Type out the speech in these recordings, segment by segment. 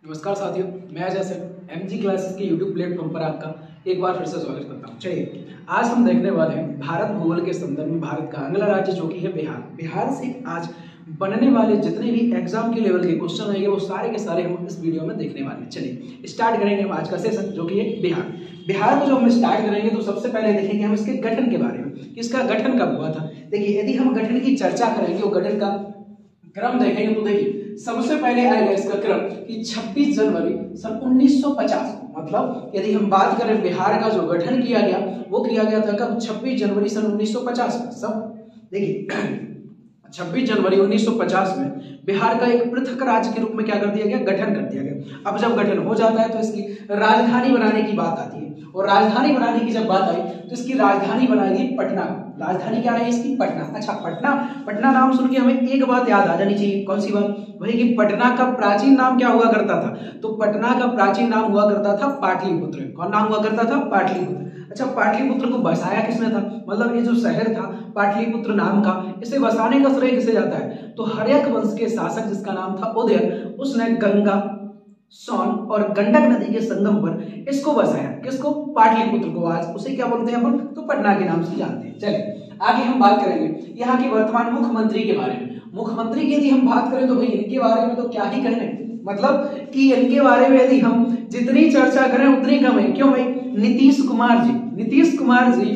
नमस्कार साथियों, मैं अजय सर एमजी क्लासेस के यूट्यूब प्लेटफॉर्म पर आपका एक बार फिर से स्वागत करता हूं। चलिए, आज हम देखने वाले हैं भारत भूगोल के संदर्भ में भारत का अगला राज्य जो कि है बिहार। बिहार से आज बनने वाले जितने भी एग्जाम के लेवल के क्वेश्चन आएंगे वो सारे के सारे हम इस वीडियो में देखने वाले हैं। चलिए स्टार्ट करेंगे हम आज का सेशन जो कि है बिहार। बिहार को जो हम स्टार्ट करेंगे तो सबसे पहले देखेंगे हम इसके गठन के बारे में, इसका गठन कब हुआ था। देखिए, यदि हम गठन की चर्चा करेंगे और गठन का क्रम देखेंगे तो देखिए सबसे पहले आएगा इसका क्रम कि 26 जनवरी सन 1950 को, मतलब यदि हम बात करें बिहार का जो गठन किया गया वो किया गया था कब, 26 जनवरी सन 1950 में। सब देखिए 26 जनवरी 1950 में बिहार का एक पृथक राज्य के रूप में क्या कर दिया गया, गठन कर दिया गया। अब जब गठन हो जाता है तो इसकी राजधानी बनाने की बात आती है, और राजधानी बनाने की जब बात आई तो इसकी राजधानी बनाएगी पटना। राजधानी क्या है इसकी, पटना। अच्छा, पटना नाम सुन के हमें एक बात याद आ जानी चाहिए, कौन सी बात, वही कि पटना का प्राचीन नाम क्या हुआ करता था। तो पटना का प्राचीन नाम हुआ करता था पाटलिपुत्र। कौन नाम हुआ करता था, पाटलिपुत्र। अच्छा, पाटलिपुत्र को बसाया किसने था, मतलब ये जो शहर था पाटलिपुत्र नाम का, इसे बसाने का श्रेय किसे जाता है, तो हर्यक वंश के शासक जिसका नाम था उदयन, उसने गंगा, सोन और गंडक नदी के संगम पर इसको बसाया। किसको, पाटलिपुत्र को। आज उसे क्या बोलते हैं अपन, तो पटना के नाम से जानते हैं। चलिए आगे हम बात करेंगे यहाँ के वर्तमान मुख्यमंत्री के बारे में। मुख्यमंत्री की यदि हम बात करें तो भाई इनके बारे में तो क्या ही कहने, मतलब कि इनके बारे में यदि हम जितनी चर्चा करें उतनी कम है। क्यों भाई, नीतीश कुमार जी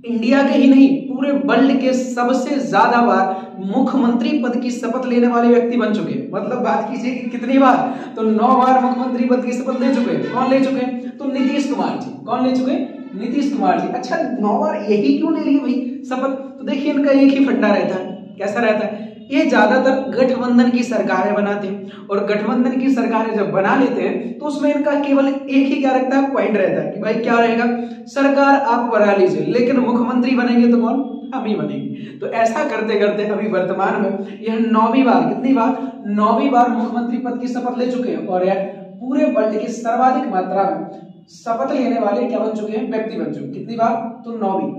इंडिया के ही नहीं पूरे वर्ल्ड के सबसे ज्यादा बार मुख्यमंत्री पद की शपथ लेने वाले व्यक्ति बन चुके हैं। मतलब बात कीजिए कि कितनी बार, तो 9 बार मुख्यमंत्री पद की शपथ ले चुके हैं। कौन ले चुके हैं, तो नीतीश कुमार जी। कौन ले चुके हैं, नीतीश कुमार जी। अच्छा, 9 बार यही क्यों ले लिए भाई शपथ, तो देखिए इनका एक ही फंडा रहता है। कैसा रहता है, ये ज्यादातर गठबंधन की सरकारें बनाते हैं, और गठबंधन की सरकारें जब बना लेते हैं तो उसमें इनका केवल एक ही क्या रखता है, पॉइंट रहता है कि भाई क्या रहेगा, सरकार आप बना लीजिए लेकिन मुख्यमंत्री बनेंगे तो कौन, हम ही बनेंगे। तो ऐसा करते करते अभी वर्तमान में यह 9वीं बार, कितनी बार, 9वीं बार मुख्यमंत्री पद की शपथ ले चुके हैं, और यह पूरे वर्ल्ड की सर्वाधिक मात्रा में शपथ लेने वाले क्या बन चुके हैं, व्यक्ति बन चुके हैं। कितनी बार, तो 9वीं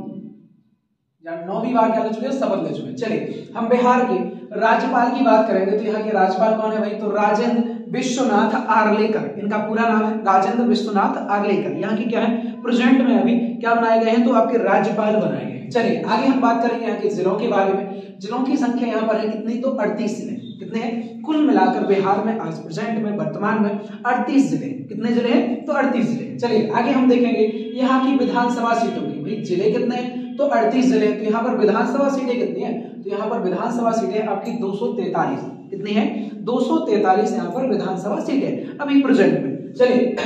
बार क्या ले चुके हैं, शपथ ले चुके हैं। चलिए हम बिहार के राज्यपाल की बात करेंगे तो यहाँ के राज्यपाल कौन है भाई, तो राजेंद्र विश्वनाथ आर्लेकर। इनका पूरा नाम है राजेंद्र विश्वनाथ आर्लेकर। यहाँ की क्या है, प्रेजेंट में अभी क्या बनाए गए हैं, तो आपके राज्यपाल बनाए गए हैं। चलिए आगे हम बात करेंगे यहाँ के जिलों के बारे में। जिलों की संख्या यहाँ पर है कितनी, तो 38 जिले। कितने हैं, कुल मिलाकर बिहार में आज प्रेजेंट में वर्तमान में 38 जिले। कितने जिले हैं, तो 38 जिले। चलिए आगे हम देखेंगे यहाँ की विधानसभा सीटों की। भाई जिले कितने हैं, तो 38 जिले। तो यहाँ पर विधानसभा सीटें कितनी हैं, तो यहाँ पर विधानसभा सीटें आपकी 243। कितनी है, 243 यहाँ पर विधानसभा सीटें अभी प्रेजेंट में। चलिए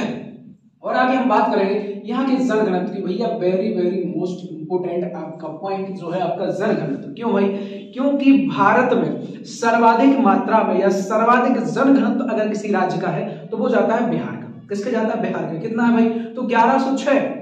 और आगे हम बात करेंगे यहाँ के जनघनत्व की। भैया वेरी वेरी मोस्ट इंपोर्टेंट आपका पॉइंट जो है आपका जनघनत्व। क्यों भाई, क्योंकि भारत में सर्वाधिक मात्रा में या सर्वाधिक जनघनत्व अगर किसी राज्य का है तो वो जाता है बिहार का। किसका जाता है, बिहार का। कितना है भाई, तो 1106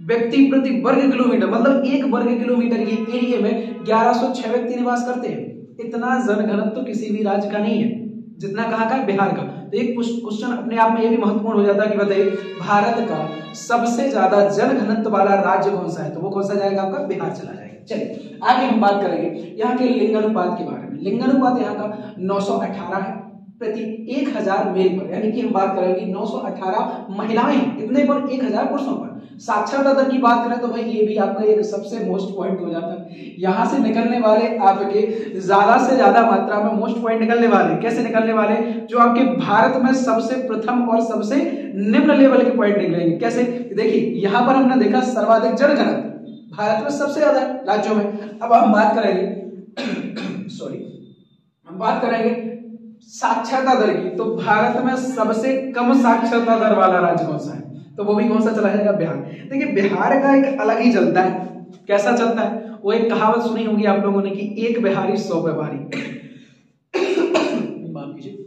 व्यक्ति प्रति वर्ग किलोमीटर, मतलब 1 वर्ग किलोमीटर के एरिया में 1106 व्यक्ति निवास करते हैं। इतना जनघनत्व तो किसी भी राज्य का नहीं है जितना कहाँ का है, बिहार का। तो एक क्वेश्चन अपने आप में ये भी महत्वपूर्ण हो जाता है कि बताइए भारत का सबसे ज्यादा जनघनत्व वाला राज्य कौन सा है, तो वो कौन सा जाएगा, आपका बिहार चला जाएगा। चलिए आगे हम बात करेंगे यहाँ के लिंगानुपात के बारे में। लिंगानुपात यहाँ का 918 है प्रति 1000 मेल पर, यानी कि हम बात करेंगे 918 महिलाएं कितने पर, 1000 पुरुषों पर। साक्षरता दर की बात करें तो भाई ये भी आपका एक सबसे मोस्ट पॉइंट हो जाता है। यहाँ से निकलने वाले आपके ज्यादा से ज्यादा मात्रा में मोस्ट पॉइंट निकलने वाले, कैसे निकलने वाले, जो आपके भारत में सबसे प्रथम और सबसे निम्न लेवल के पॉइंट निकलेंगे। कैसे, देखिए यहाँ पर हमने देखा सर्वाधिक जनघनत्व भारत में सबसे ज्यादा राज्यों में। अब हम बात करेंगे हम बात करेंगे साक्षरता दर की, तो भारत में सबसे कम साक्षरता दर वाला राज्य कौन सा है, तो वो भी कौन सा चला जाएगा, बिहार। देखिए बिहार का एक अलग ही चलता है। कैसा चलता है, वो एक कहावत सुनी होगी आप लोगों ने कि 1 बिहारी 100 व्यापारी। माफ कीजिए,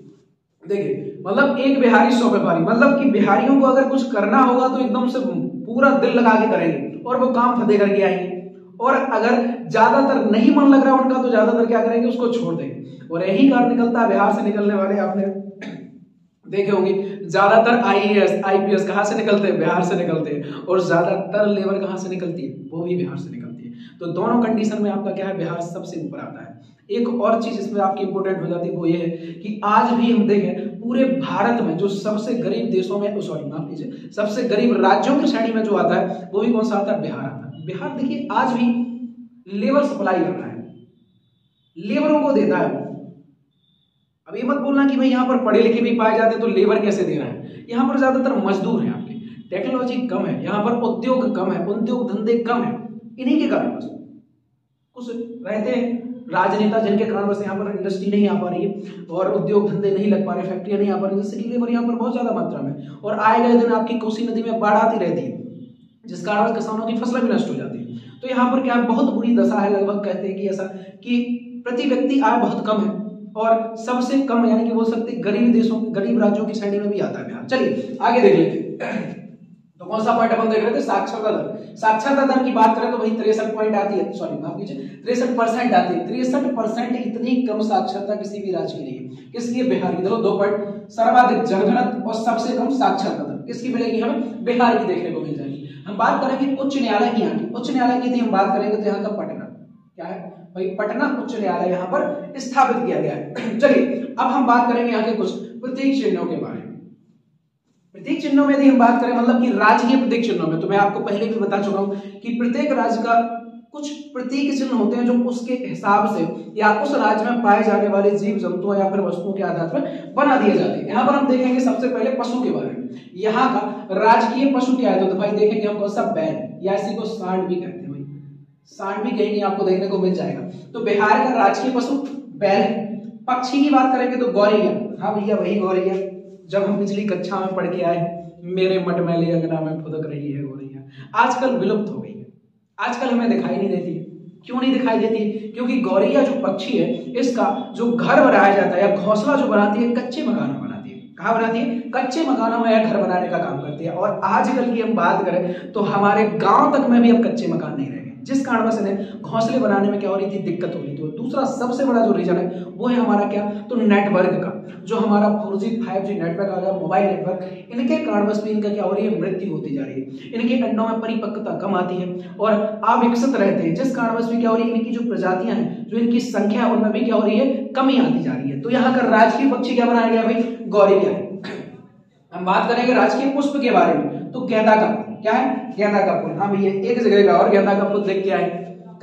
देखिए मतलब 1 बिहारी 100 व्यापारी, मतलब कि बिहारियों को अगर कुछ करना होगा तो एकदम से पूरा दिल लगा के करेंगे और वो काम फतेह करके आएंगे, और अगर ज्यादातर नहीं मन लग रहा उनका तो ज्यादातर क्या करेंगे, उसको छोड़ देंगे। और यही कारण निकलता है बिहार से निकलने वाले, आपने देखे होंगे ज्यादातर आईएएस आईपीएस कहाँ से निकलते हैं, बिहार से निकलते हैं, और ज्यादातर लेबर कहाँ से निकलती है, वो भी बिहार से निकलती है। तो दोनों कंडीशन में आपका क्या है, बिहार सबसे ऊपर आता है। एक और चीज इसमें आपकी इंपोर्टेंट हो जाती है, वो ये है कि आज भी हम देखें पूरे भारत में जो सबसे गरीब देशों में, सॉरी माफ कीजिए, सबसे गरीब राज्यों की श्रेणी में जो आता है वो भी कौन सा आता है? बिहार आता है। बिहार देखिए आज भी लेबर सप्लाई कर रहा है, लेबरों को देता है। अब ये मत बोलना कि भाई यहाँ पर पढ़े लिखे भी पाए जाते तो लेबर कैसे दे रहा है। यहाँ पर ज्यादातर मजदूर हैं आपके, टेक्नोलॉजी कम है, यहाँ पर उद्योग कम है, उद्योग धंधे कम है। इन्हीं के कारण कुछ रहते हैं राजनेता जिनके कारण बस यहाँ पर इंडस्ट्री नहीं आ पा रही है और उद्योग धंधे नहीं लग पा रहे, फैक्ट्रियां नहीं आ पा रही, जिससे कि लेबर यहाँ पर बहुत ज्यादा मात्रा में, और आए गए दिन आपकी कोसी नदी में बाढ़ आती रहती है, जिस कारण किसानों की फसलें भी नष्ट हो जाती है। तो यहाँ पर क्या बहुत बुरी दशा है, लगभग कहते हैं कि ऐसा कि प्रति व्यक्ति आय बहुत कम है और सबसे कम यानी कि बोल सकते गरीब देशों, गरीब राज्यों की श्रेणी में भी आता है बिहार। चलिए आगे देख लेते। तो कौन सा पॉइंट अपन देख रहे थे? साक्षरता दर। साक्षरता दर की बात करें तो वही 63 पॉइंट आती है, सॉरी माफ कीजिए 63% आती है। 63% इतनी कम साक्षरता किसी भी राज्य की नहीं है। किसकी? बिहार की। देखो 2 पॉइंट, सर्वाधिक जनघनत्व और सबसे कम साक्षरता दर किसकी मिलेगी? हमें बिहार की देखने को मिल जाएगी। हम बात करेंगे उच्च न्यायालय की, यहाँ की उच्च न्यायालय की हम बात करेंगे तो यहाँ का पटना क्या है भाई? पटना उच्च न्यायालय यहाँ पर स्थापित किया गया है। चलिए अब हम बात करेंगे यहाँ के कुछ प्रतीक चिन्हों के बारे में। प्रतीक चिन्हों में यदि हम बात करें मतलब कि राजकीय प्रतीक चिन्हों में, तो मैं आपको पहले भी बता चुका हूं कि प्रत्येक राज्य का कुछ प्रतीक चिन्ह होते हैं जो उसके हिसाब से या उस राज्य में पाए जाने वाले जीव जंतुओं या फिर वस्तुओं के आधार पर बना दिए जाते हैं। यहाँ पर हम देखेंगे सबसे पहले पशु के बारे में। यहाँ का राजकीय पशु क्या है? तो भाई देखेंगे हम कौन सा? बैल, या इसी को सांड भी कहते हैं। भाई सांड भी कहीं आपको देखने को मिल जाएगा। तो बिहार का राजकीय पशु बैल है। पक्षी की बात करेंगे तो गौरैया। हाँ भैया वही गौरैया, जब हम पिछली कक्षा में पढ़ के आए, मेरे मटमैले अंगना में फुदक रही है गौरैया, आजकल विलुप्त हो गई है, आजकल हमें दिखाई नहीं देती। क्यों नहीं दिखाई देती? क्योंकि गौरैया जो पक्षी है इसका जो घर बनाया जाता है या घोंसला जो बनाती है कच्चे मकानों में बनाती है। कहाँ बनाती है? कच्चे मकानों में घर बनाने का काम करती है। और आजकल की हम बात करें तो हमारे गांव तक में भी अब कच्चे मकान नहीं रहे, जिस कारण से इन्हें घोंसले बनाने में क्या हो रही थी? दिक्कत हो रही थी। दूसरा सबसे बड़ा जो रीजन है वो है हमारा क्या? तो नेटवर्क का, जो हमारा 4G 5G नेटवर्क आ गया, मोबाइल नेटवर्क, इनके कारण बस भी इनका क्या हो रही है? मृत्यु होती जा रही है। इनके अंडों में परिपक्वता कम आती है और अविकसित रहते हैं, जिस कारण बस भी क्या हो रही है? इनकी जो प्रजातियां हैं, जो इनकी संख्या है उनमें भी क्या हो रही है? कमी आती जा रही है। तो यहाँ का राजकीय पक्षी क्या बनाया गया भाई? गौरैया है। हम बात करेंगे राजकीय पुष्प के बारे में तो गेंदा का फूल। क्या है? गेंदा का फूल। हाँ भैया एक जगह का और गेंदा का फूल देख के आए।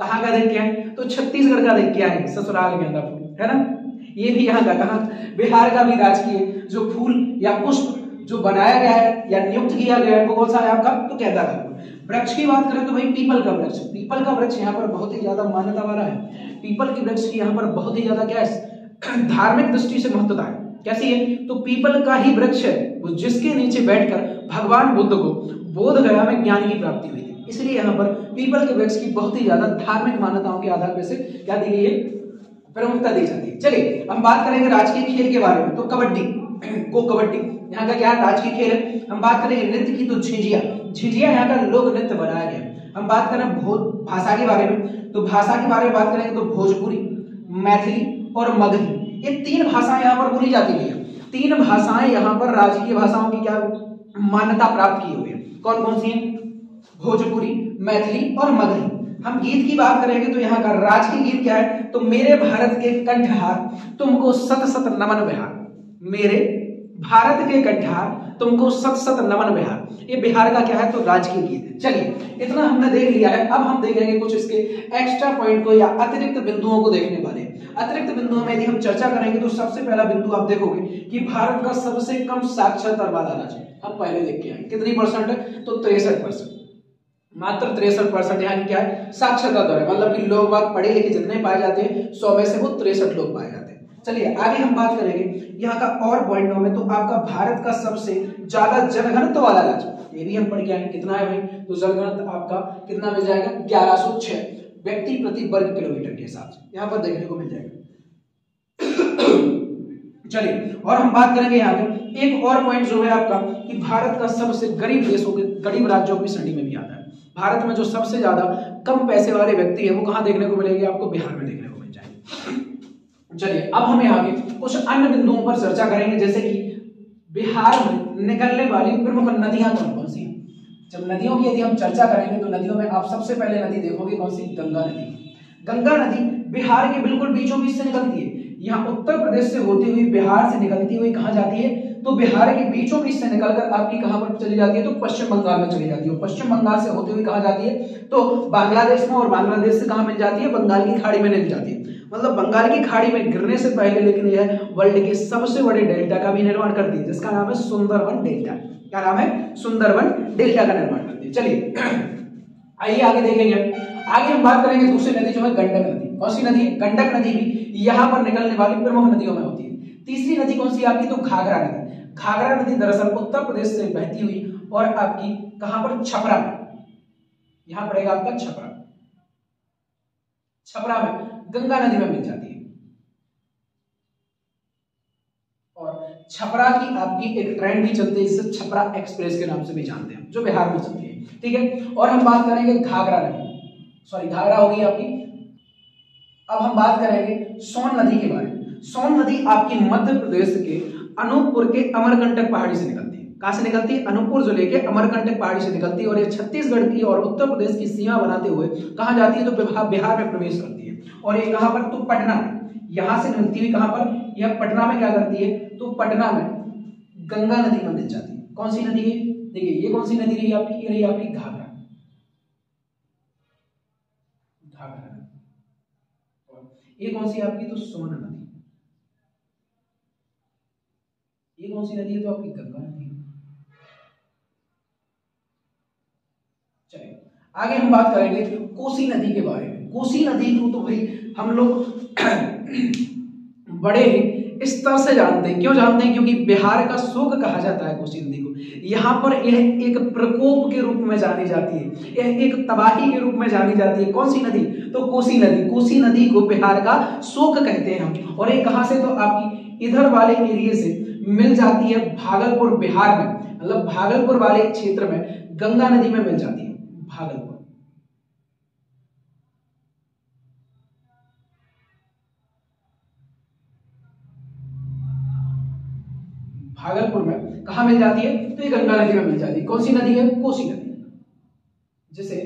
कहाँ का देख के आए? तो छत्तीसगढ़ का देख के आए, ससुराल गेंदा फूल है ना। ये भी यहाँ का कहा? बिहार का भी राजकीय जो फूल या पुष्प जो बनाया गया है या नियुक्त किया गया है वो कौन सा है आपका? तो गेंदा का फूल। वृक्ष की बात करें तो भाई पीपल का वृक्ष। पीपल का वृक्ष यहाँ पर बहुत ही ज्यादा मान्यता वाला है। पीपल के वृक्ष की यहाँ पर बहुत ही ज्यादा क्या है? धार्मिक दृष्टि से महत्वता है। कैसी है? तो पीपल का ही वृक्ष है जिसके नीचे बैठकर भगवान बुद्ध को बोध गया में ज्ञान की प्राप्ति हुई थी। इसलिए यहाँ पर पीपल के वृक्ष की बहुत ही ज्यादा धार्मिक मान्यताओं के आधार पर से क्या दी गई है? प्रमुखता दी जाती है। चलिए हम बात करेंगे राजकीय खेल के बारे में तो कबड्डी को कबड्डी यहाँ का क्या राजकीय खेल है। हम बात करेंगे नृत्य की तो झिझिया। झिझिया यहाँ का लोक नृत्य बनाया गया। हम बात करें भाषा के बारे में तो भाषा के बारे में बात करेंगे तो भोजपुरी, मैथिली और मगही, ये 3 भाषाएं यहाँ पर बोली जाती है। 3 भाषाएं यहाँ पर राजकीय भाषाओं की क्या मान्यता प्राप्त की हुई है। कौन कौन सी है? भोजपुरी, मैथिली और मगही। हम गीत की बात करेंगे तो यहाँ का राजकीय गीत क्या है? तो मेरे भारत के कंठहार तुमको सत सत नमन बिहार। मेरे भारत के कंठहार तुमको सत सत नमन बिहार, ये बिहार का क्या है? तो राजकीय गीत है। चलिए इतना हमने देख लिया है। अब हम देखेंगे कुछ इसके एक्स्ट्रा पॉइंट को या अतिरिक्त बिंदुओं को देखने वाले हैं। अतिरिक्त बिंदुओं में यदि हम चर्चा करेंगे तो सबसे पहला बिंदु आप देखोगे कि भारत का सबसे कम साक्षरता वाला राज्य हम पहले देख के आए। कितनी परसेंट है? तो 63%, मात्र 63% यहाँ की क्या है? साक्षरता दर है। मतलब कि लोग बाग पढ़े लिखे जितने पाए जाते हैं 100 में से वो 63 लोग पाए जाते हैं। चलिए आगे हम बात करेंगे यहाँ का और पॉइंटों में तो आपका भारत का सबसे ज्यादा जनघनत्व वाला राज्य, ये भी हम पढ़ के आएंगे। कितना है भाई? तो जनघनत्व आपका कितना मिल जाएगा? 1106 व्यक्ति प्रति वर्ग किलोमीटर के हिसाब से यहाँ पर देखने को मिल जाएगा। चलिए और हम बात करेंगे यहाँ पे एक और पॉइंट जो है आपका कि भारत का सबसे गरीब देशों के गरीब राज्यों की श्रेणी में भी आता है। भारत में जो सबसे ज्यादा कम पैसे वाले व्यक्ति है वो कहाँ देखने को मिलेंगे? आपको बिहार में देखने को मिल जाएंगे। चलिए अब हम यहाँ के कुछ अन्य बिंदुओं पर चर्चा करेंगे, जैसे कि बिहार में निकलने वाली प्रमुख नदियां कौन कौन सी हैं। जब नदियों की यदि हम चर्चा करेंगे तो नदियों में आप सबसे पहले नदी देखोगे कौन सी? गंगा नदी। गंगा नदी बिहार के बिल्कुल बीचों बीच से निकलती है। यहाँ उत्तर प्रदेश से होती हुई बिहार से निकलती हुई कहाँ जाती है, तो बिहार के बीचों बीच से निकलकर आपकी कहाँ पर चली जाती है, तो पश्चिम बंगाल में चली जाती है। पश्चिम बंगाल से होते हुए कहाँ जाती है, तो बांग्लादेश में, और बांग्लादेश से कहाँ मिल जाती है, बंगाल की खाड़ी में मिल जाती है। मतलब बंगाल की खाड़ी में गिरने से पहले लेकिन यह वर्ल्ड के सबसे बड़े डेल्टा का भी निर्माण करती है, जिसका नाम है सुंदरवन डेल्टा। क्या नाम है, सुंदरवन डेल्टा का निर्माण करती है। चलिए आइए आगे देखेंगे। आगे हम बात करेंगे दूसरी नदी जो है गंडक नदी। कौन सी नदी है, गंडक नदी भी यहाँ पर निकलने वाली प्रमुख नदियों में होती है। तीसरी नदी कौन सी है आपकी, तो घाघरा नदी। घाघरा नदी दरअसल उत्तर प्रदेश से बहती हुई और आपकी कहां पर, छपरा में, यहां पड़ेगा आपका छपरा, छपरा में गंगा नदी में मिल जाती है। और छपरा की आपकी एक ट्रेन भी चलती है, जिसे छपरा एक्सप्रेस के नाम से भी जानते हैं, जो बिहार में चलती है। ठीक है, और हम बात करेंगे घाघरा नदी, सॉरी घाघरा होगी आपकी। अब हम बात करेंगे सोन नदी के बारे में। सोन नदी आपकी मध्य प्रदेश के अनूपपुर के अमरकंटक पहाड़ी से निकलती है। कहां से निकलती है, अनूपपुर जिले के अमरकंटक पहाड़ी से निकलती है और ये छत्तीसगढ़ की और उत्तर प्रदेश की सीमा बनाते हुए कहां जाती है, तो बिहार में प्रवेश करती है। और ये कहां पर, तो पटना में, यहां से निकलती हुई कहां पर, यह पटना में क्या करती है, तो पटना में गंगा नदी में मिल जाती है। कौन सी नदी है, देखिए ये कौन सी नदी रही आपकी, ये रही आपकी घाघरा, घाघरा। ये कौन सी आपकी, तो सोन नदी। ये कौन सी नदी है, तो आपकी गंगा नदी। चलिए आगे हम बात करेंगे कोसी नदी के बारे में। कोसी नदी को तो भाई हम लोग बड़े ही स्तर से जानते हैं। क्यों जानते हैं, क्योंकि बिहार का शोक कहा जाता है कोसी नदी को। यहाँ पर यह एक प्रकोप के रूप में जानी जाती है, यह एक तबाही के रूप में जानी जाती है। कौन सी नदी, तो कोसी नदी। कोसी नदी को बिहार का शोक कहते हैं हम। और ये कहां से, तो आपकी इधर वाले एरिया से मिल जाती है भागलपुर, बिहार में, मतलब भागलपुर वाले क्षेत्र में गंगा नदी में मिल जाती है। भागलपुर, भागलपुर में कहा मिल जाती है, तो ये गंगा नदी में मिल जाती है। कौन सी नदी है, कोसी नदी, जिसे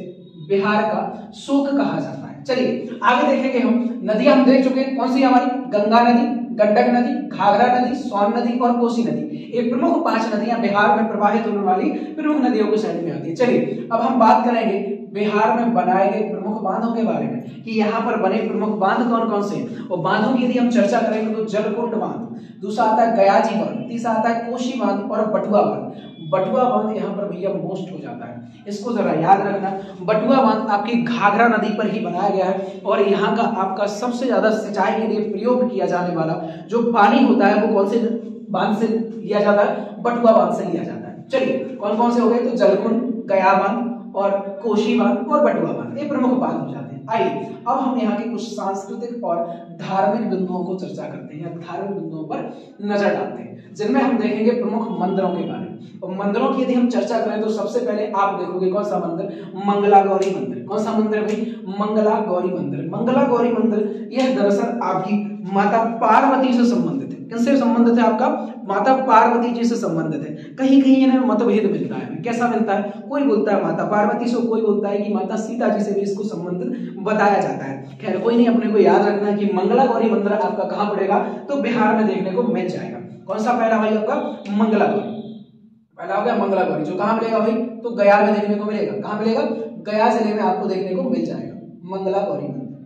बिहार का शोक कहा जाता है। चलिए आगे देखेंगे हम। नदियां हम देख चुके हैं, कौन सी हमारी, गंगा नदी, गंडक नदी, घाघरा नदी, सोन नदी और कोसी नदी। ये प्रमुख 5 नदियां बिहार में प्रवाहित होने वाली प्रमुख नदियों की श्रेणी में आती है। चलिए अब हम बात करेंगे बिहार में बनाए गए प्रमुख बांधों के बारे में, कि यहाँ पर बने प्रमुख बांध कौन कौन से हैं। और बांधों की यदि हम चर्चा करेंगे तो जलकुंड बांध, दूसरा आता है गयाजी बांध, तीसरा आता है कोशी बांध और बटुआ बांध। बटुआ बांध यहाँ पर भैया मोस्ट हो जाता है, इसको जरा याद रखना। बटुआ बांध आपकी घाघरा नदी पर ही बनाया गया है और यहाँ का आपका सबसे ज्यादा सिंचाई के लिए प्रयोग किया जाने वाला जो पानी होता है वो कौन से बांध से लिया जाता है, बटुआ बांध से लिया जाता है। चलिए कौन कौन से हो गए, तो जलकुंड, गया बांध और कोशी बांध और बटुआ बांध, ये प्रमुख बांध हो जाते हैं। आइए अब हम यहाँ के कुछ सांस्कृतिक और धार्मिक बिंदुओं को चर्चा करते हैं, या धार्मिक बिंदुओं पर नजर डालते हैं, जिनमें हम देखेंगे प्रमुख मंदिरों के बारे में। और मंदिरों की यदि हम चर्चा करें तो सबसे पहले आप देखोगे कौन सा मंदिर, मंगला गौरी मंदिर। कौन सा मंदिर भाई, मंगला गौरी मंदिर। मंगला गौरी मंदिर यह दरअसल आपकी माता पार्वती से संबंधित है। किससे संबंधित है, आपका माता पार्वती जी से संबंधित है। कहीं कहीं इन्हें मतभेद मिलता है, कैसा मिलता है, कोई बोलता है माता पार्वती से, कोई बोलता है कि माता सीता जी से भी इसको संबंधित बताया जाता है। खैर कोई नहीं, अपने को याद रखना है कि मंगला गौरी मंदिर आपका कहाँ पड़ेगा, तो बिहार में देखने को मिल जाएगा। कौन सा पहला भाई आपका, मंगला गौरी, पहला हो गया मंगला गौरी, जो कहाँ मिलेगा भाई, तो गया में देखने को मिलेगा। कहाँ मिलेगा, गया जिले में आपको देखने को मिल जाएगा मंगला गौरी मंदिर,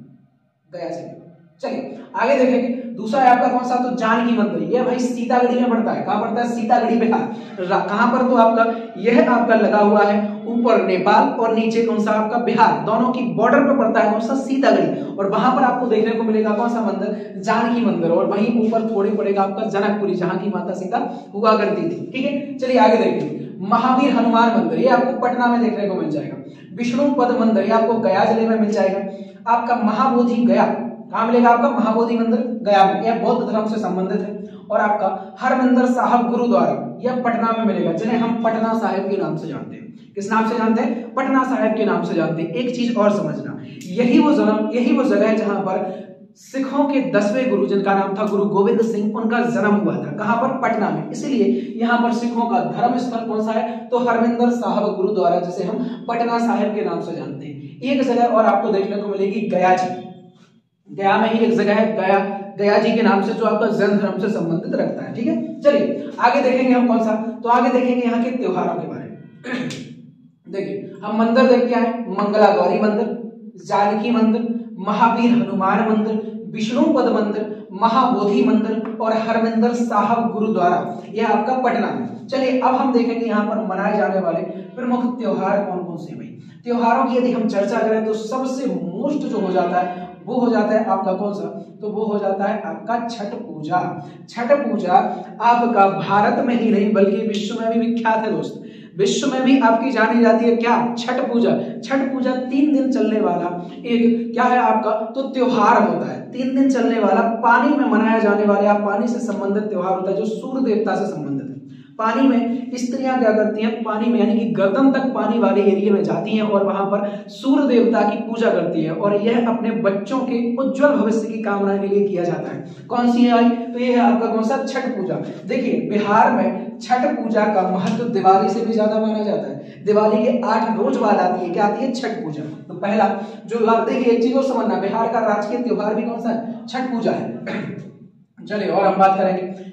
गया जिले। चलिए आगे देखेंगे, दूसरा है आपका कौन सा, तो जानकी मंदिर। ये भाई सीतागढ़ी में पड़ता है। कहां पड़ता है, सीतागढ़ी बिहार। कहां पर, तो आपका यह आपका लगा हुआ है ऊपर नेपाल और नीचे कौन सा आपका बिहार, दोनों की बॉर्डर पर पड़ता है कौन सा, सीतागढ़ी। और वहां पर आपको देखने को मिलेगा कौन सा मंदिर, जानकी मंदिर। और वहीं ऊपर थोड़ी पड़ेगा आपका जनकपुरी, जहां की माता सीता हुआ करती थी। ठीक है, चलिए आगे देखेंगे। महावीर हनुमान मंदिर, ये आपको पटना में देखने को मिल जाएगा। विष्णु पद मंदिर, ये आपको गया जिले में मिल जाएगा। आपका महाबोधि गया, कहां मिलेगा आपका, महाबोधि मंदिर गया में, यह बौद्ध धर्म से संबंधित है। और आपका हरमंदिर साहब गुरुद्वारा, यह पटना में मिलेगा, जिन्हें हम पटना साहिब के नाम से जानते हैं। किस नाम से जानते हैं, पटना साहिब के नाम से जानते हैं। एक चीज और समझना, यही वो जगह है जहां पर सिखों के 10वें गुरु, जिनका नाम था गुरु गोविंद सिंह, उनका जन्म हुआ था। कहां पर, पटना में। इसलिए यहाँ पर सिखों का धर्म स्थल कौन सा है, तो हरमंदिर साहब गुरुद्वारा, जिसे हम पटना साहिब के नाम से जानते हैं। एक जगह और आपको देखने को मिलेगी गया जी, गया में ही एक जगह है गया गया जी के नाम से, जो आपका जैन धर्म से संबंधित रखता है। ठीक है, चलिए आगे देखेंगे हम कौन सा, तो आगे देखेंगे यहाँ के त्योहारों के बारे में। देखिए हम मंदिर देख के आए, मंगला गौरी मंदिर, जानकी मंदिर, महावीर हनुमान मंदिर, विष्णुपद मंदिर, महाबोधि मंदिर और हरमिंदर साहब गुरुद्वारा, यह आपका पटना में। चलिए अब हम देखेंगे यहाँ पर मनाए जाने वाले प्रमुख त्योहार कौन कौन से। भाई त्योहारों की यदि हम चर्चा करें तो सबसे मोस्ट जो हो जाता है वो हो जाता है आपका कौन सा, तो वो हो जाता है आपका छठ पूजा। छठ पूजा आपका भारत में ही नहीं बल्कि विश्व में भी विख्यात है दोस्त, विश्व में भी आपकी जानी जाती है क्या, छठ पूजा। छठ पूजा 3 दिन चलने वाला एक क्या है आपका, तो त्योहार होता है। 3 दिन चलने वाला पानी में मनाया जाने वाला या पानी से संबंधित त्योहार होता है जो सूर्य देवता से संबंधित है। पानी में स्त्रियां क्या करती हैं, पानी में यानी कि गर्दन तक पानी वाले एरिया में जाती हैं और वहां पर सूर्य देवता की पूजा करती है और यह अपने बच्चों के उज्जवल भविष्य की कामना के लिए किया जाता है। कौन सी है आई, तो यह है आपका कौन सा, छठ पूजा। देखिए बिहार में छठ पूजा का महत्व दिवाली से भी ज्यादा माना जाता है। दिवाली के 8 रोज बाद आती है, क्या आती है, छठ पूजा। तो पहला जो आप देखिए एक चीज को समझना, बिहार का राजकीय त्योहार भी कौन सा है, छठ पूजा है। चलिए और हम बात करेंगे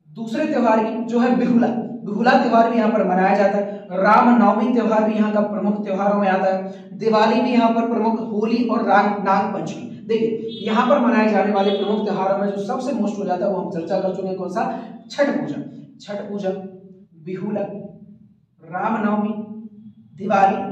दूसरे त्योहार की, जो है बिहुला। बिहुला त्योहार भी यहाँ पर मनाया जाता है। रामनवमी त्योहार भी यहाँ का प्रमुख त्योहारों में आता है। दिवाली भी यहाँ पर प्रमुख, होली और नाग पंचमी। देखिए यहाँ पर मनाए जाने वाले प्रमुख त्योहारों में जो सबसे मोस्ट हो जाता है वो हम चर्चा कर चुके हैं, कौन सा, छठ पूजा। छठ पूजा, बिहुला, रामनवमी, दिवाली,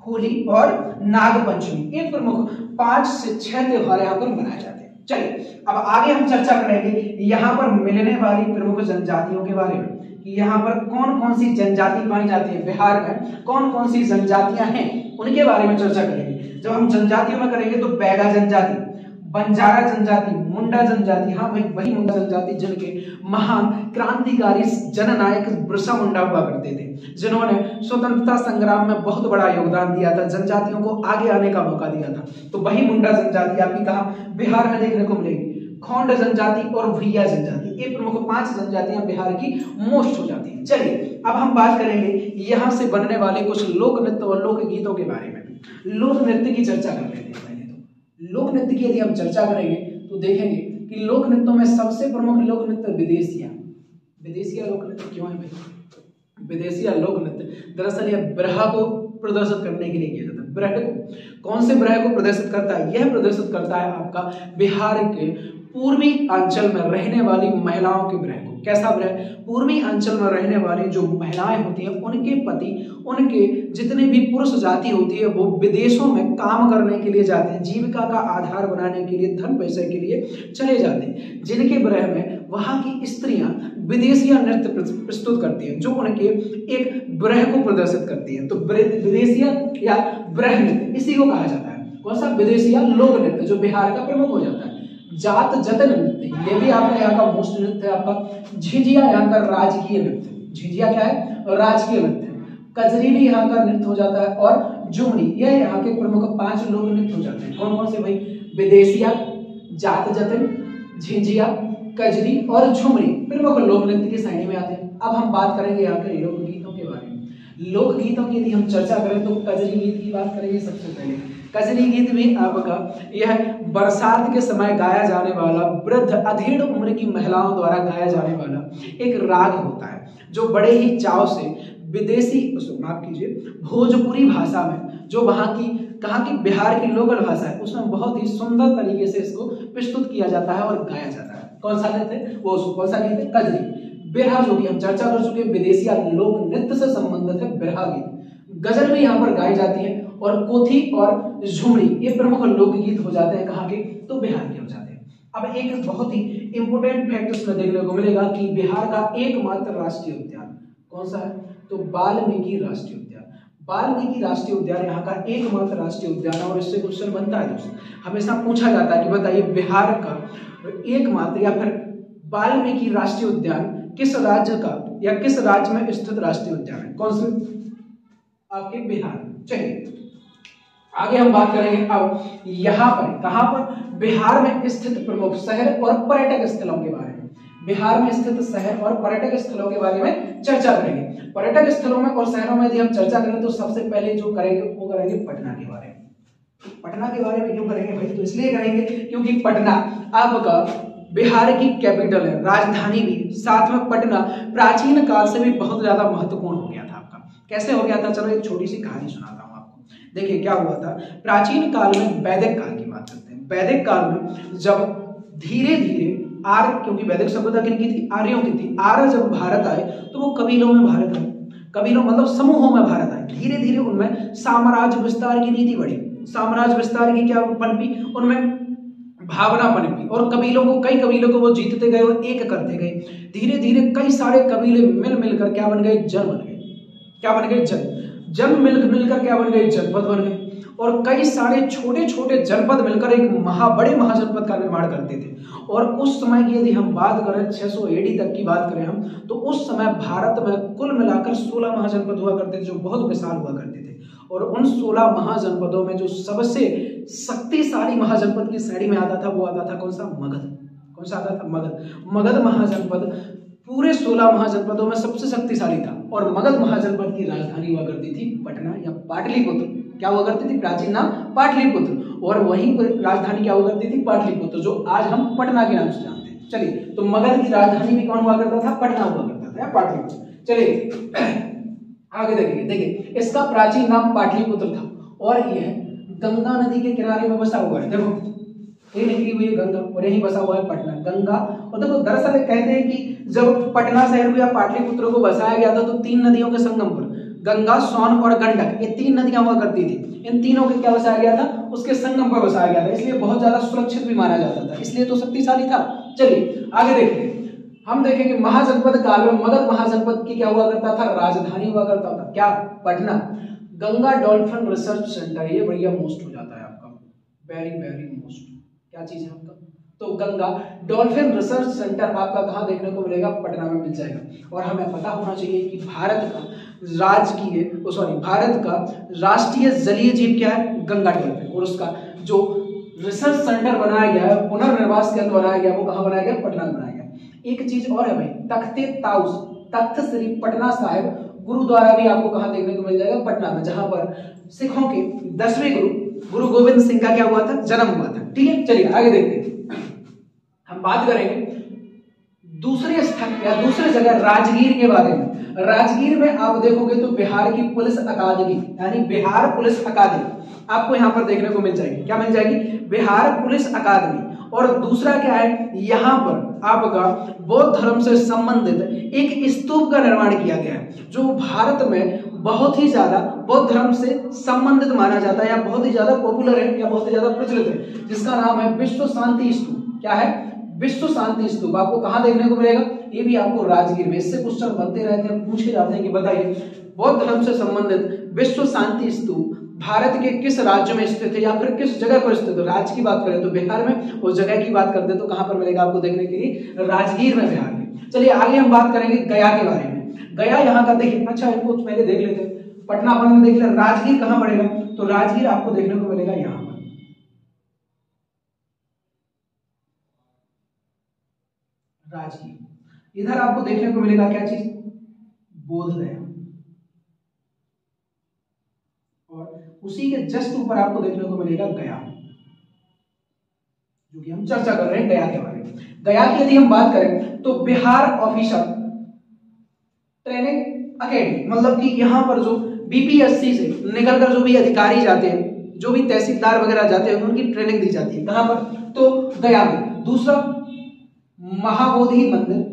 होली और नाग पंचमी, ये प्रमुख 5 से 6 त्योहार यहाँ पर मनाए जाते हैं। चलिए अब आगे हम चर्चा करेंगे यहाँ पर मिलने वाली प्रमुख जनजातियों के बारे में कि यहाँ पर कौन कौन सी जनजाति पाई जाती है, बिहार में कौन कौन सी जनजातियां हैं उनके बारे में चर्चा करेंगे। जब हम जनजातियों में करेंगे तो बैगा जनजाति, बंजारा जनजाति, मुंडा जनजाति, हाँ भाई वही मुंडा जनजाति जिनके महान क्रांतिकारी जननायक बिरसा मुंडा हुआ करते थे, जिन्होंने स्वतंत्रता संग्राम में बहुत बड़ा योगदान दिया था, जनजातियों को आगे आने का मौका दिया था। तो वही मुंडा जनजाति आपकी कहाँ, बिहार में देखने को मिलेगी। खोंड जनजाति और भुइया जनजाति, ये प्रमुख 5 जनजातियां बिहार की मोस्ट हो जाती हैं। चलिए अब हम बात करेंगे यहाँ से बनने वाले कुछ लोक नृत्य और लोक गीतों के बारे में। लोक नृत्य की चर्चा कर लेते हैं। लोक नृत्य की यदि हम चर्चा करेंगे तो देखेंगे कि लोक नृत्यों में सबसे प्रमुख लोक नृत्य विदेशिया। विदेशिया लोक नृत्य क्यों है भाई, विदेशिया लोक नृत्य दरअसल यह बिरहा को प्रदर्शित करने के लिए किया जाता है। बिरह को, कौन से बिरह को प्रदर्शित करता है, यह प्रदर्शित करता है आपका बिहार के पूर्वी अंचल में रहने वाली महिलाओं के बिरह को। कैसा बिरह, पूर्वी अंचल में रहने वाली जो महिलाएं होती हैं उनके पति, उनके जितने भी पुरुष जाति होती है वो विदेशों में काम करने के लिए जाते हैं, जीविका का आधार बनाने के लिए, धन पैसे के लिए चले जाते हैं, जिनके बिरह में वहां की स्त्रियां विदेशिया नृत्य प्रस्तुत करती हैं जो उनके एक बिरह को प्रदर्शित करती है। तो विदेशिया या बिरह नृत्य इसी को कहा जाता है। कौन सा, विदेशिया लोक नृत्य, जो बिहार का प्रमुख हो जाता है। जात जतन नृत्य, ये भी आपका यहाँ का मोस्ट नृत्य है। आपका झिझिया यहाँ का राजकीय नृत्य, झिझिया क्या है, राजकीय नृत्य। कजरी भी यहाँ का नृत्य हो जाता है और झुमरी, यह यहाँ के प्रमुख 5 लोक नृत्य हो जाते हैं। कौन कौन से भाई, विदेशिया, जात जतन, झिझिया, कजरी और झुमरी प्रमुख लोक नृत्य की श्रेणी में आते हैं। अब हम बात करेंगे यहाँ के लोकगीतों के बारे में। लोकगीतों की यदि हम चर्चा करें तो कजरी गीत की बात करेंगे सबसे पहले। कजरी गीत भी आपका यह बरसात के समय गाया जाने वाला, वृद्ध अधेड़ उम्र की महिलाओं द्वारा गाया जाने वाला एक राग होता है जो बड़े ही चाव से विदेशी, माफ कीजिए, भोजपुरी भाषा में, जो वहां की कहाँ की बिहार की लोकल भाषा है, उसमें बहुत ही सुंदर तरीके से इसको प्रस्तुत किया जाता है और गाया जाता है। कौन सा गीत है वो, कौन सा गीत है, कजरी। बिरहा जो कि हम चर्चा कर चुके हैं, विदेशिया लोक नृत्य से संबंधित है बिरहा गीत। गजल भी यहाँ पर गाई जाती है और कोथी और झुमरी ये प्रमुख लोकगीत हो जाते हैं कहाँ के, तो बिहार के हो जाते हैं। अब एक बहुत ही इंपोर्टेंट फैक्ट इसमें देखने को मिलेगा कि बिहार का एकमात्र राष्ट्रीय उद्यान कौन सा है, तो वाल्मीकि राष्ट्रीय उद्यान। वाल्मीकि राष्ट्रीय उद्यान यहाँ का एकमात्र राष्ट्रीय उद्यान है और इससे क्वेश्चन बनता है दोस्तों, हमेशा पूछा जाता है कि बताइए बिहार का एकमात्र या फिर वाल्मीकि राष्ट्रीय उद्यान किस राज्य का या किस राज्य में स्थित राष्ट्रीय उद्यान है, कौन से, आपके बिहार। चलिए आगे हम बात करेंगे अब यहाँ पर, कहां पर, बिहार में स्थित प्रमुख शहर और पर्यटक स्थलों के बारे में। बिहार में स्थित शहर और पर्यटक स्थलों के बारे में चर्चा करेंगे। पर्यटक स्थलों में और शहरों में यदि हम चर्चा करें तो सबसे पहले जो करेंगे वो करेंगे पटना के बारे में। पटना के बारे में क्यों करेंगे भाई? तो इसलिए करेंगे क्योंकि पटना आपका बिहार की कैपिटल है, राजधानी भी, साथ में पटना प्राचीन काल से भी बहुत ज्यादा महत्वपूर्ण हो गया था आपका। कैसे हो गया था? चलो एक छोटी सी कहानी सुनाता हूँ आपको। देखिए क्या हुआ था, प्राचीन काल में, वैदिक काल की बात करते हैं, वैदिक काल में जब धीरे धीरे आर्य, क्योंकि वैदिक सभ्यता किनकी थी? आर्यों की थी। आर्य जब भारत आए तो वो कबीलों में भारत आए, कबीलों मतलब समूहों में भारत आए। धीरे धीरे उनमें साम्राज्य विस्तार की नीति बढ़ी, साम्राज्य विस्तार की क्या पनपी? उनमें भावना पनपी, और कबीलों को, कई कबीलों को वो जीतते गए और एक करते गए। धीरे धीरे कई सारे कबीले मिल मिलकर क्या बन गए? जन बन गए। क्या बन गए? जन। जन मिलकर क्या बन गए? जनपद बन गए। और कई सारे छोटे छोटे जनपद मिलकर एक बड़े महाजनपद का निर्माण करते थे। और उस समय की यदि हम बात करें 600 एडी तक की बात करें हम, तो उस समय भारत में कुल मिलाकर 16 महाजनपद हुआ करते थे, जो बहुत विशाल हुआ करते थे। और उन 16 महाजनपदों में जो सबसे शक्तिशाली महाजनपद की श्रेणी में आता था, वो आता था कौन सा? मगध। कौन सा आता था? मगध। मगध महाजनपद पूरे 16 महाजनपदों में सबसे शक्तिशाली था। और मगध महाजनपद की राजधानी हुआ करती थी पटना या पाटलिपुत्र। क्या हुआ करती थी? प्राचीन नाम पाटलिपुत्र। और वहीं पर राजधानी क्या हुआ करती थी? पाटलिपुत्र, जो आज हम पटना के नाम से जानते हैं। चलिए, तो मगध की राजधानी भी कौन हुआ करता था? पटना हुआ करता था या पाटलिपुत्र। चलिए आगे देखिए इसका प्राचीन नाम पाटलिपुत्र था। और यह गंगा नदी के किनारे में बसा हुआ है। देखो ये निकली हुई है गंगा, और यहीं बसा हुआ है पटना। गंगा, और देखो दरअसल कहते हैं कि जब पटना शहर को या पाटलिपुत्र को बसाया गया था तो 3 नदियों के संगम पर, गंगा, सोन और गंडक, ये 3 नदियां हुआ करती थी। इन तीनों के क्या बसाया गया था? उसके संगम पर बसाया गया था। इसलिए बहुत ज्यादा सुरक्षित भी माना जाता था, इसलिए तो शक्तिशाली था। चलिए आगे देखते हैं। हम देखेंगे महाजनपद काल में मगध महाजनपद की क्या हुआ करता था? राजधानी हुआ करता था क्या? Patna. Ganga dolphin research centre, ये बढ़िया मोस्ट हो जाता है आपका, वेरी वेरी मोस्ट। क्या चीज है आपका? तो गंगा डॉल्फिन रिसर्च सेंटर आपका कहाँ देखने को मिलेगा? पटना में मिल जाएगा। और हमें पता होना चाहिए कि भारत का भारत का राष्ट्रीय जलीय जीव क्या है? गंगा डॉल्फिन। और उसका जो रिसर्च सेंटर बनाया गया है, पुनर्निवास केंद्र बनाया गया, वो कहाँ बनाया गया? पटना में बनाया गया। एक चीज और है भाई, तख्ते ताउस, तख्त श्री पटना साहिब गुरुद्वारा भी आपको कहाँ देखने को मिल जाएगा? पटना में, जहां पर सिखों के 10वें गुरु गोविंद सिंह का क्या हुआ था? जन्म हुआ था। ठीक है, चलिए आगे देखते हैं। हम बात करेंगे दूसरे स्थान या दूसरे जगह राजगीर के बारे में। राजगीर में आप देखोगे तो बिहार की पुलिस अकादमी, यानी बिहार पुलिस अकादमी आपको यहां पर देखने को मिल जाएगी। क्या मिल जाएगी? बिहार पुलिस अकादमी। और दूसरा क्या है? यहां पर आपका बौद्ध धर्म से संबंधित एक स्तूप का निर्माण किया गया है, जो भारत में बहुत ही ज्यादा बौद्ध धर्म से संबंधित माना जाता है, या बहुत ही ज्यादा पॉपुलर है, या बहुत ही ज्यादा प्रचलित है, जिसका नाम है विश्व शांति स्तूप। क्या है? विश्व शांति स्तूप। आपको कहां देखने को मिलेगा? ये भी आपको राजगीर में। इससे क्वेश्चन बनते रहते हैं, पूछे जाते हैं कि बताइए बौद्ध धर्म से संबंधित विश्व शांति स्तूप भारत के किस राज्य में स्थित है, या फिर किस जगह पर स्थित है? राज्य की बात करें तो बिहार में, और जगह की बात करते तो कहां पर मिलेगा आपको देखने के लिए? राजगीर में, बिहार में। चलिए आगे हम बात करेंगे गया के बारे में। गया यहाँ का देखिए, अच्छा इनको पहले देख लेते हैं। पटना अपन में देख ले, राजगीर कहां पड़ेगा? तो राजगीर आपको देखने को मिलेगा यहाँ पर, राजगीर। इधर आपको देखने को मिलेगा क्या चीज? बोधगया। और उसी के जस्ट ऊपर आपको देखने को मिलेगा गया, जो कि हम चर्चा कर रहे हैं गया के बारे में। गया की यदि हम बात करें तो बिहार ऑफिसर ट्रेनिंग अकेडमी, मतलब कि यहाँ पर जो बीपीएससी से निकलकर जो भी अधिकारी जाते हैं, जो भी तहसीलदार वगैरह जाते हैं, उनकी ट्रेनिंग दी जाती है। कहां पर? तो गया में। दूसरा महाबोधि मंदिर,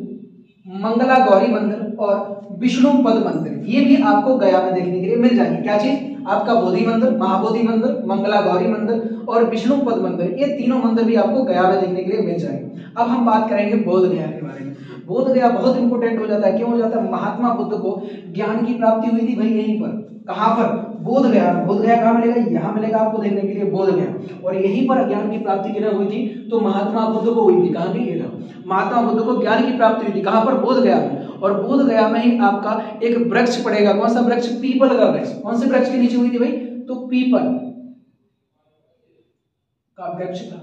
मंगला गौरी मंदिर और विष्णुपद मंदिर, ये भी आपको गया में देखने के लिए मिल जाएंगे। क्या चीज? आपका बोधि मंदिर, महाबोधि मंदिर, मंगला गौरी मंदिर और विष्णुपद मंदिर, ये तीनों मंदिर भी आपको गया में देखने के लिए मिल जाएंगे। अब हम बात करेंगे बोध गया के बारे में। बोध गया बहुत इंपोर्टेंट हो जाता है। क्यों हो जाता है? महात्मा बुद्ध को ज्ञान की प्राप्ति हुई थी भाई यहीं पर। कहां पर? बोध गया। बोध गया कहां मिलेगा? यहां मिलेगा आपको देखने के लिए, बोध गया। और यहीं पर ज्ञान की प्राप्ति किन्हें हुई थी? तो महात्मा बुद्ध को हुई थी। कहां की? महात्मा बुद्ध को ज्ञान की प्राप्ति हुई थी। कहां पर? बोध गया में। और बोध गया में ही आपका एक वृक्ष पड़ेगा। कौन सा वृक्ष? पीपल का वृक्ष। कौन से वृक्ष के नीचे हुई थी भाई? तो पीपल का वृक्ष था।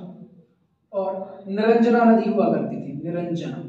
और निरंजना नदी हुआ करती थी, निरंजना।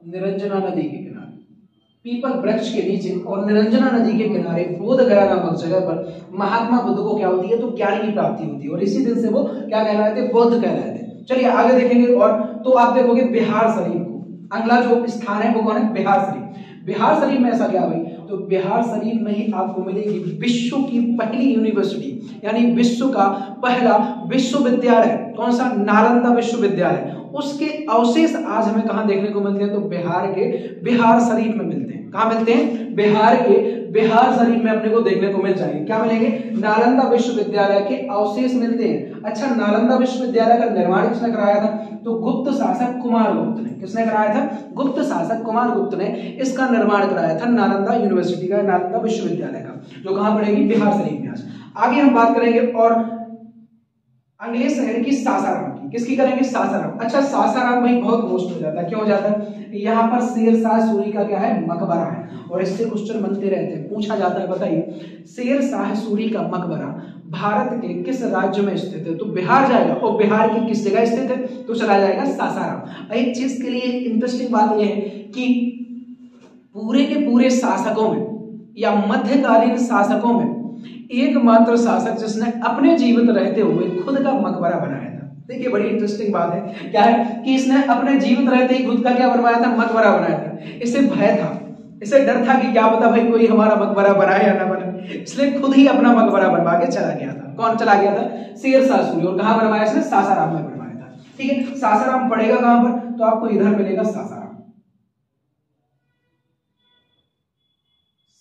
निरंजना नदी के किनारे। पीपल वृक्ष के नीचे और निरंजना नदी के किनारे बोध गया नामक जगह पर महात्मा बुद्ध को क्या होती है, तो ज्ञान की प्राप्ति होती है और इसी दिन से वो क्या कहलाए थे, बुद्ध कहलाए थे। चलिए आगे देखेंगे। और तो आप देखोगे बिहार शरीफ को, अगला जो स्थान है वो कौन है, बिहार शरीफ। बिहार शरीफ में ऐसा क्या भाई, तो बिहार शरीफ में ही आपको मिलेगी विश्व की पहली यूनिवर्सिटी, यानी विश्व का पहला विश्वविद्यालय। कौन सा, नालंदा विश्वविद्यालय। उसके अवशेष आज हमें कहां देखने को मिलते हैं, तो बिहार के बिहार शरीफ में मिलते हैं। कहां मिलते हैं, बिहार के बिहार शरीफ में अपने को देखने को मिल जाएंगे। क्या मिलेंगे, नालंदा विश्वविद्यालय के अवशेष मिलते हैं। अच्छा, नालंदा विश्वविद्यालय का निर्माण किसने कराया था, तो गुप्त शासक कुमार गुप्त ने। किसने कराया था, गुप्त शासक कुमार गुप्त ने इसका निर्माण कराया था, नालंदा यूनिवर्सिटी का, नालंदा विश्वविद्यालय का, जो कहां पड़ेगी, बिहार शरीफ में। आज आगे हम बात करेंगे और अगले शहर की सासाराम की। किसकी करेंगे, सासाराम। अच्छा, सासाराम भाई बहुत मोस्ट हो जाता है, क्यों हो जाता है, यहाँ पर शेरशाह सूरी का क्या है, मकबरा है और इससे क्वेश्चन बनते रहते हैं, पूछा जाता है। बताइए, शेरशाह सूरी का मकबरा भारत के किस राज्य में स्थित है, तो बिहार जाएगा। और बिहार की किस जगह स्थित है, तो चला जाएगा सासाराम। एक चीज के लिए इंटरेस्टिंग बात यह है कि पूरे के पूरे शासकों में या मध्यकालीन शासकों में एकमात्र शासक जिसने अपने जीवित रहते हुए खुद का मकबरा बनाया था। देखिए बड़ी इंटरेस्टिंग बात है, क्या है कि इसने अपने जीवित रहते ही खुद का क्या बनवाया था, मकबरा बनाया था। इसे भय था, इसे डर था कि क्या पता भाई कोई हमारा मकबरा बनाए या ना बने, इसलिए खुद ही अपना मकबरा बनवा के चला गया था। कौन चला गया था, शेरशाह सूरी। और कहां बनवाया इसने, सासाराम में बनवाया था। ठीक है, सासाराम पड़ेगा कहां पर, तो आपको इधर मिलेगा सासाराम।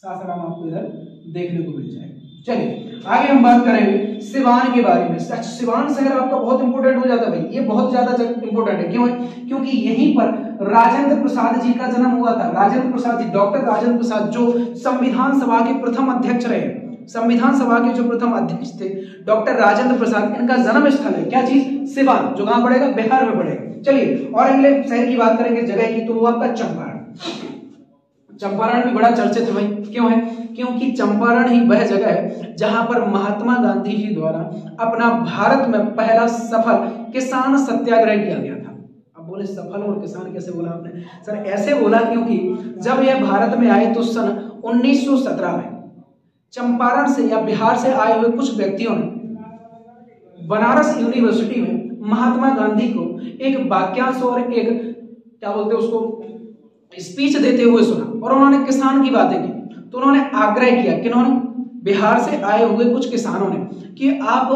सासाराम आपको इधर देखने को मिल जाएगा। चलिए आगे हम बात करेंगे सिवान के बारे में। सिवान शहर आपका बहुत इंपोर्टेंट हो जाता है भाई, ये बहुत ज्यादा इंपोर्टेंट है। क्यों है, क्योंकि यहीं पर राजेंद्र प्रसाद जी का जन्म हुआ था। राजेंद्र प्रसाद जी, डॉक्टर राजेंद्र प्रसाद, जो संविधान सभा के प्रथम अध्यक्ष रहे, संविधान सभा के जो प्रथम अध्यक्ष थे डॉक्टर राजेंद्र प्रसाद, इनका जन्म स्थल है क्या चीज, सिवान, जो कहां पड़ेगा, बिहार में पड़ेगा। चलिए और अगले शहर की बात करेंगे, जगह की, तो वो आपका चंपारण। चंपारण भी बड़ा चर्चित है भाई, क्यों है, क्योंकि चंपारण ही वह जगह है जहां पर महात्मा गांधी जी द्वारा अपना भारत में पहला सफल किसान सत्याग्रह किया गया था। अब बोले सफल और किसान कैसे बोला आपने, सर ऐसे बोला क्योंकि जब यह भारत में आए तो सन 1917 में चंपारण से या बिहार से आए हुए कुछ व्यक्तियों ने बनारस यूनिवर्सिटी में महात्मा गांधी को एक वाक्यांश और एक क्या बोलते हैं उसको स्पीच देते हुए सुना और उन्होंने किसान की बातें की। तो उन्होंने आग्रह किया, किन्होंने, बिहार से आए हुए कुछ किसानों ने, कि आप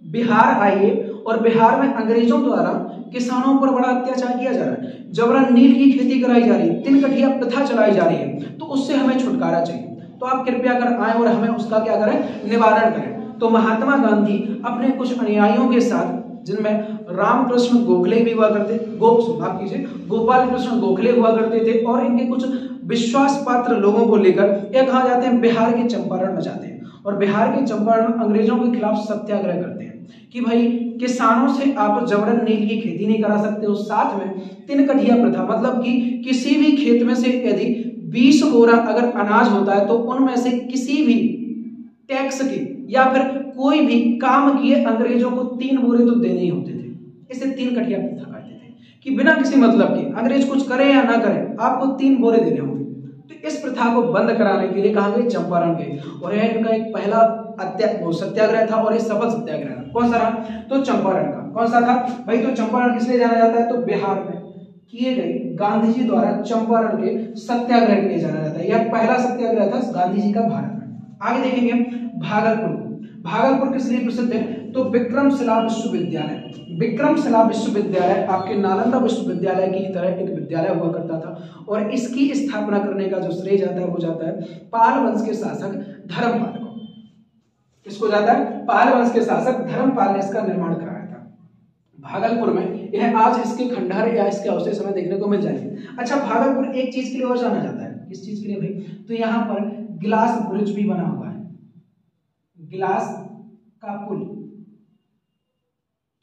बिहार आइए और बिहार में अंग्रेजों द्वारा किसानों पर बड़ा अत्याचार किया जा रहा है, जबरन नील की खेती कराई जा रही है, तिल कठिया प्रथा चलाई जा रही है, तो उससे हमें छुटकारा चाहिए, तो आप कृपया कर आए और हमें उसका क्या करें, निवारण करें। तो महात्मा गांधी अपने कुछ अनुयायियों के साथ, जिनमें रामकृष्ण गोखले भी हुआ करते, माफ कीजिए, गोपाल कृष्ण गोखले हुआ करते थे, और इनके कुछ विश्वास पात्र लोगों को लेकर ये कहा जाते हैं बिहार के चंपारण में जाते हैं और बिहार के चंपारण में अंग्रेजों के खिलाफ सत्याग्रह करते हैं कि भाई किसानों से आप जबरन नील की खेती नहीं करा सकते हो। साथ में तिल कठिया प्रथा, मतलब कि किसी भी खेत में से यदि 20 बोरा अगर अनाज होता है तो उनमें से किसी भी टैक्स के या फिर कोई भी काम किए अंग्रेजों को 3 बोरे तो देने ही होते थे। इसे तिल कठिया प्रथा कहते थे कि बिना किसी मतलब के अंग्रेज कुछ करे या ना करे आपको 3 बोरे देने होंगे। तो इस प्रथा को बंद कराने के लिए कहा गए चंपारण गए और यह इनका एक पहला सत्याग्रह था और ये सफल सत्याग्रह था। कौन सा रहा, तो चंपारण का। कौन सा था भाई, तो चंपारण किस लिए जाना जाता है, तो बिहार में किए गए गांधी जी द्वारा चंपारण के सत्याग्रह के लिए जाना जाता है। यह पहला सत्याग्रह था गांधी जी का भारत में। आगे देखेंगे भागलपुर। भागलपुर किस लिए प्रसिद्ध है, तो विक्रमशिला विश्वविद्यालय। विक्रमशिला विश्वविद्यालय आपके नालंदा विश्वविद्यालय की तरह एक विद्यालय हुआ करता था और इसकी स्थापना करने का जो श्रेय जाता है वो जाता है पाल वंश के शासक धर्मपाल को। किसको जाता है, पाल वंश के शासक धर्मपाल ने इसका निर्माण कराया था भागलपुर में। यह आज इसके खंडहर या इसके अवशेष हमें देखने को मिल जाएंगे। अच्छा, भागलपुर एक चीज के लिए और जाना जाता है, किस चीज के लिए भाई, तो यहाँ पर गिलास ब्रिज भी बना हुआ है, गिलास का पुल।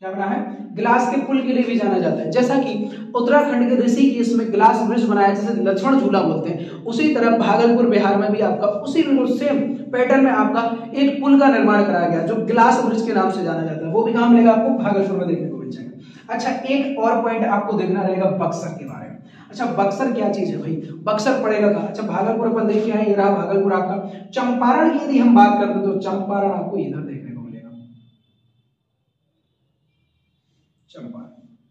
क्या बना है, गिलास के पुल के लिए भी जाना जाता है। जैसा कि उत्तराखंड के ऋषिकेश में गिलास ब्रिज बनाया जिसे लक्ष्मण झूला बोलते हैं, उसी तरह भागलपुर बिहार में भी आपका उसी बिल्कुल सेम पैटर्न में आपका एक पुल का निर्माण कराया गया जो गिलास ब्रिज के नाम से जाना जाता है। वो भी कहां मिलेगा आपको, भागलपुर में देखने को मिल जाएगा। अच्छा, एक और पॉइंट आपको देखना रहेगा बक्सर के बारे में। अच्छा बक्सर क्या चीज है भाई, बक्सर पड़ेगा कहाँ? अच्छा भागलपुर अपन देखे हैं, ये रहा भागलपुर आपका। चंपारण की यदि हम बात करते हैं तो चंपारण आपको इधर देखने को मिलेगा, चंपारण।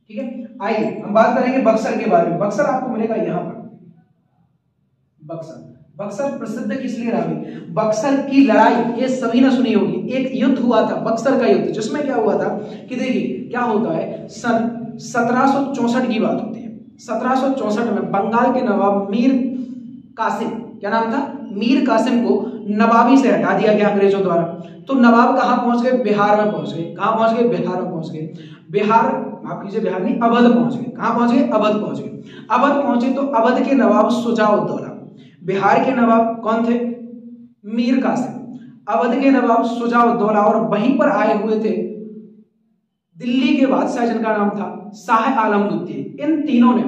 ठीक है, आइए हम बात करेंगे बक्सर के बारे में। बक्सर आपको मिलेगा यहाँ पर, बक्सर। बक्सर प्रसिद्ध किस लिए रहा भाई? बक्सर की लड़ाई ये सभी ने सुनी होगी, एक युद्ध हुआ था बक्सर का युद्ध, जिसमें क्या हुआ था कि देखिए क्या होता है, सन 1764 की बात होती है। 1764 में बंगाल के नवाब मीर कासिम, क्या नाम था, मीर कासिम को नवाबी से हटा दिया गया अंग्रेजों द्वारा। तो नवाब कहाँ पहुंच गए? बिहार में पहुंच गए। कहाँ पहुंच गए? बिहार में पहुंच गए। बिहार, माफ कीजिए बिहार नहीं, अवध पहुंच गए। कहाँ पहुंच गए? अवध पहुंच गए। अवध पहुंचे तो अवध के नवाब सुजाउद्दौला, बिहार के नवाब कौन थे? मीर कासिम। अवध के नवाब सुजाउद्दौला और वहीं पर आए हुए थे दिल्ली के बादशाह जिनका नाम था शाह आलम द्वितीय। इन तीनों ने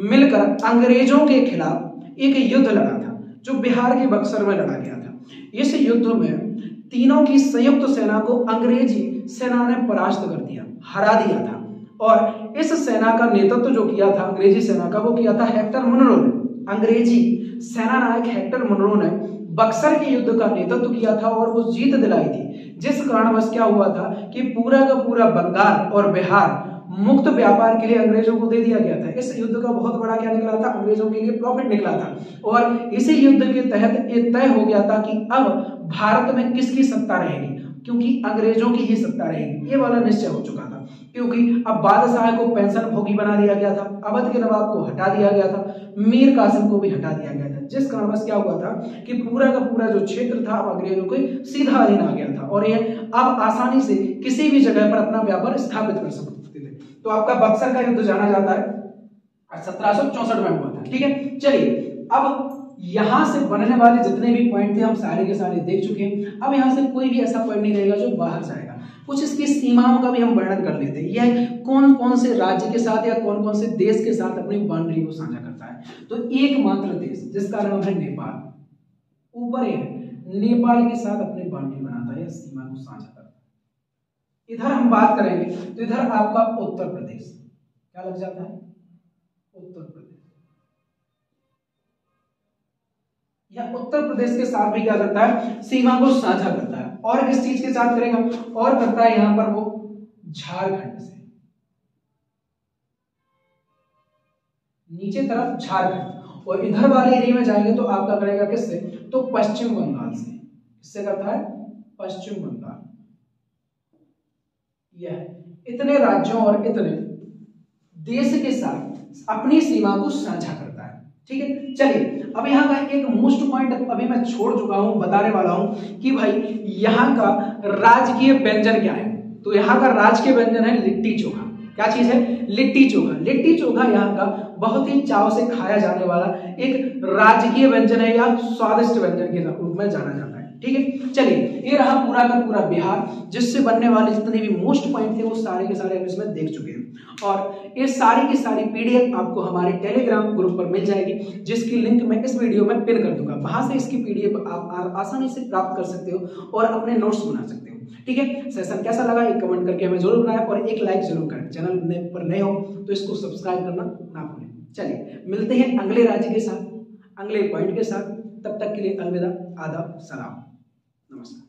मिलकर अंग्रेजों के खिलाफ एक युद्ध लड़ा था, जो बिहार के बक्सर में लड़ा गया था। इस युद्ध में तीनों की संयुक्त सेना को अंग्रेजी सेना ने परास्त कर दिया, हरा दिया था। और इस सेना का नेतृत्व जो किया था अंग्रेजी सेना का, वो किया था हेक्टर मुनरो ने। अंग्रेजी सेना नायक हेक्टर मुनरो ने बक्सर के युद्ध का नेतृत्व किया था और वो जीत दिलाई थी, जिस कारणवश क्या हुआ था कि पूरा का पूरा बंगाल और बिहार मुक्त व्यापार के लिए अंग्रेजों को दे दिया गया था। इस युद्ध का बहुत बड़ा क्या निकला था? अंग्रेजों के लिए प्रॉफिट निकला था। और इसी युद्ध के तहत ये तय हो गया था कि अब भारत में किसकी सत्ता रहेगी, क्योंकि अंग्रेजों की ही सत्ता रहेगी, ये वाला निश्चय हो चुका था। क्योंकि अब बादशाह को पेंशन भोगी बना दिया गया था, अवध के नवाब को हटा दिया गया था, मीर कासिम को भी हटा दिया गया था, जिस कारणवश क्या हुआ था कि पूरा का पूरा जो क्षेत्र था अब अंग्रेजों के सीधा अधीन आ गया था और ये अब आसानी से किसी भी जगह पर अपना व्यापार स्थापित कर सकते थे। तो आपका बक्सर का युद्ध जाना जाता है 1764 में हुआ था। ठीक है, चलिए अब यहां से बनने वाले जितने भी पॉइंट थे हम सारे के सारे देख चुके हैं। अब यहां से कोई भी ऐसा पॉइंट नहीं रहेगा जो बाहर जाएगा। कुछ इसकी सीमाओं का भी हम वर्णन कर लेते हैं, यह कौन कौन से राज्य के साथ या कौन कौन से देश के साथ अपनी बाउंड्री को साझा करता है। तो एकमात्र देश जिसका नाम है नेपाल, ऊपर है, नेपाल के साथ अपनी बाउंड्री बनाता है या सीमा को साझा करता है। इधर हम बात करेंगे तो इधर आपका उत्तर प्रदेश क्या लग जाता है? उत्तर प्रदेश। या उत्तर प्रदेश के साथ भी क्या करता है? सीमा को साझा करता है। और किस चीज के साथ करेगा? और करता है यहां पर वो झारखंड से, नीचे तरफ झारखंड, और इधर वाले एरिया में जाएंगे तो आपका करेगा किससे? तो पश्चिम बंगाल से। किससे करता है? पश्चिम बंगाल। यह इतने राज्यों और इतने देश के साथ अपनी सीमा को साझा करता है। ठीक है, चलिए अब यहाँ का एक मोस्ट पॉइंट अभी मैं छोड़ चुका हूं, बताने वाला हूं कि भाई यहाँ का राजकीय व्यंजन क्या है। तो यहाँ का राजकीय व्यंजन है लिट्टी चोखा। क्या चीज है? लिट्टी चोखा। लिट्टी चोखा यहाँ का बहुत ही चाव से खाया जाने वाला एक राजकीय व्यंजन है या स्वादिष्ट व्यंजन के रूप में जाना जाता है। ठीक है, चलिए ये रहा पूरा का पूरा बिहार, जिससे बनने वाले जितने भी मोस्ट पॉइंट थे वो सारे के सारे हम इसमें देख चुके हैं। और ये सारी की सारी पीडीएफ आपको हमारे टेलीग्राम ग्रुप पर मिल जाएगी, जिसकी लिंक मैं इस वीडियो में पिन कर दूंगा। वहां से इसकी पीडीएफ आप आसानी से प्राप्त कर सकते हो और अपने नोट्स बना सकते हो। ठीक है, सेशन कैसा लगा एक कमेंट करके हमें जरूर बनाएं और एक लाइक जरूर करें। चैनल पर नए हो तो इसको सब्सक्राइब करना ना भूलें। चलिए मिलते हैं अगले राज्य के साथ, अगले पॉइंट के साथ। तब तक के लिए अलविदा, आदाब, सलाम, नमस्कार।